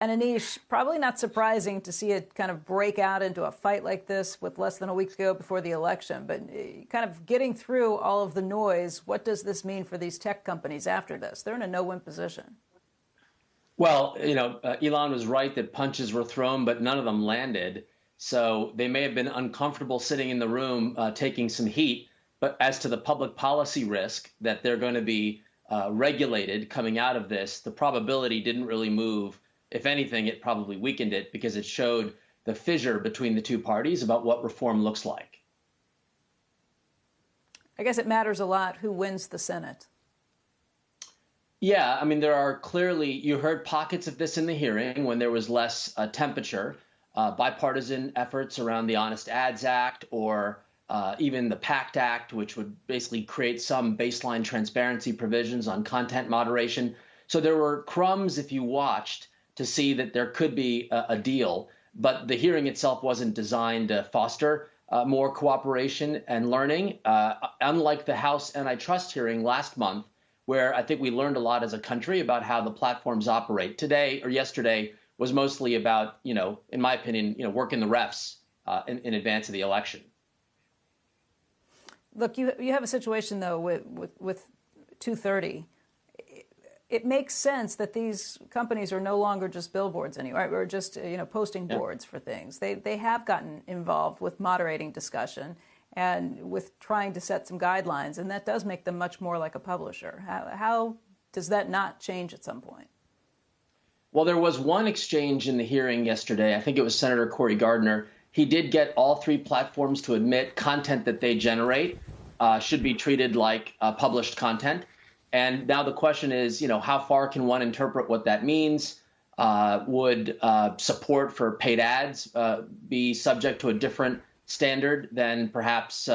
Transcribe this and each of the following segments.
And Anish, probably not surprising to see it kind of break out into a fight like this with less than a week to go before the election. But kind of getting through all of the noise, what does this mean for these tech companies after this? They're in a no-win position. Well, Elon was right that punches were thrown, but none of them landed. So they may have been uncomfortable sitting in the room taking some heat. But as to the public policy risk that they're going to be regulated coming out of this, the probability didn't really move. If anything, it probably weakened it because it showed the fissure between the two parties about what reform looks like. I guess it matters a lot who wins the Senate. Yeah, I mean, there are clearly, you heard pockets of this in the hearing when there was less temperature, bipartisan efforts around the Honest Ads Act or even the PACT Act, which would basically create some baseline transparency provisions on content moderation. So there were crumbs, if you watched, to see that there could be a deal. But the hearing itself wasn't designed to foster more cooperation and learning, unlike the House antitrust hearing last month, where I think we learned a lot as a country about how the platforms operate. Today or yesterday was mostly about, in my opinion, working the refs in advance of the election. Look, you have a situation, though, with 230. It makes sense that these companies are no longer just billboards anymore, right? Or just posting boards for things. They have gotten involved with moderating discussion and with trying to set some guidelines, and that does make them much more like a publisher. How does that not change at some point? Well, there was one exchange in the hearing yesterday. I think it was Senator Cory Gardner. He did get all three platforms to admit content that they generate should be treated like published content. And now the question is, how far can one interpret what that means? Would support for paid ads be subject to a different standard than perhaps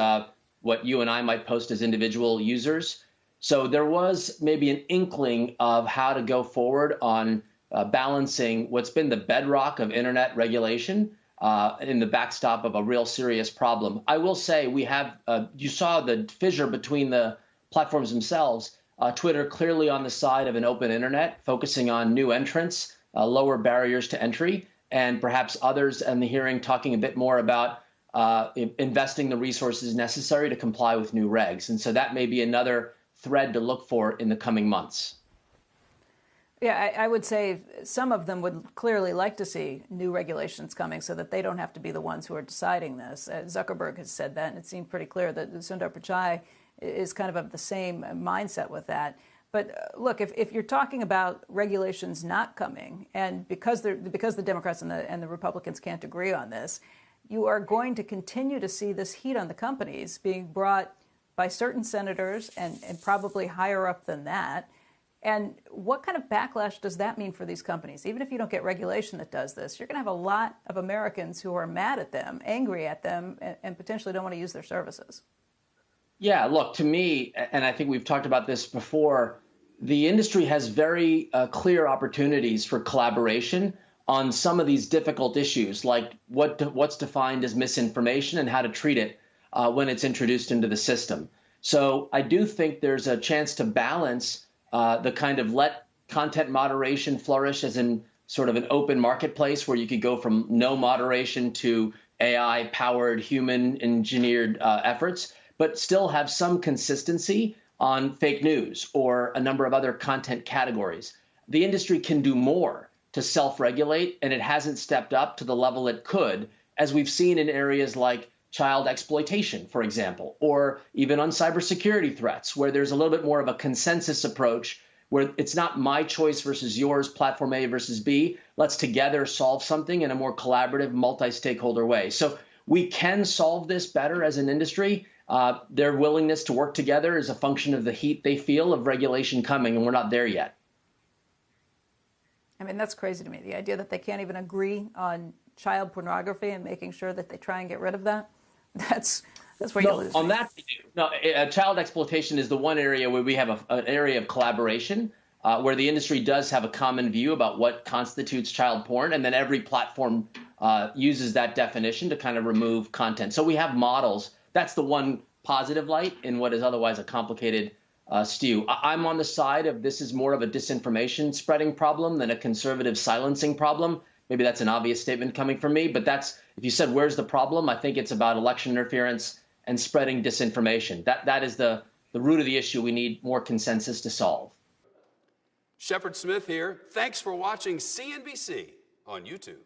what you and I might post as individual users? So there was maybe an inkling of how to go forward on balancing what's been the bedrock of internet regulation in the backstop of a real serious problem. I will say we have, you saw the fissure between the platforms themselves. Twitter clearly on the side of an open internet, focusing on new entrants, lower barriers to entry, and perhaps others in the hearing talking a bit more about investing the resources necessary to comply with new regs. And so that may be another thread to look for in the coming months. Yeah, I would say some of them would clearly like to see new regulations coming so that they don't have to be the ones who are deciding this. Zuckerberg has said that, and it seemed pretty clear that Sundar Pichai is kind of the same mindset with that. But look, if you're talking about regulations not coming, and because the Democrats and the Republicans can't agree on this, you are going to continue to see this heat on the companies being brought by certain senators and probably higher up than that. And what kind of backlash does that mean for these companies? Even if you don't get regulation that does this, you're going to have a lot of Americans who are mad at them, angry at them, and potentially don't want to use their services. Yeah, look, to me, and I think we've talked about this before, the industry has very clear opportunities for collaboration on some of these difficult issues, like what's defined as misinformation and how to treat it when it's introduced into the system. So I do think there's a chance to balance the kind of let content moderation flourish as in sort of an open marketplace where you could go from no moderation to AI-powered, human-engineered efforts, but still have some consistency on fake news or a number of other content categories. The industry can do more to self-regulate, and it hasn't stepped up to the level it could, as we've seen in areas like child exploitation, for example, or even on cybersecurity threats, where there's a little bit more of a consensus approach where it's not my choice versus yours, platform A versus B. Let's together solve something in a more collaborative, multi-stakeholder way. So we can solve this better as an industry. Their willingness to work together is a function of the heat they feel of regulation coming, and we're not there yet. I mean, that's crazy to me, the idea that they can't even agree on child pornography and making sure that they try and get rid of that. That's where you lose. On that, no, child exploitation is the one area where we have an area of collaboration where the industry does have a common view about what constitutes child porn, and then every platform uses that definition to kind of remove content. So we have models. That's the one positive light in what is otherwise a complicated Stu. I'm on the side of this is more of a disinformation spreading problem than a conservative silencing problem. Maybe that's an obvious statement coming from me, but that's, if you said, where's the problem? I think it's about election interference and spreading disinformation. That is the root of the issue we need more consensus to solve. Shepard Smith here. Thanks for watching CNBC on YouTube.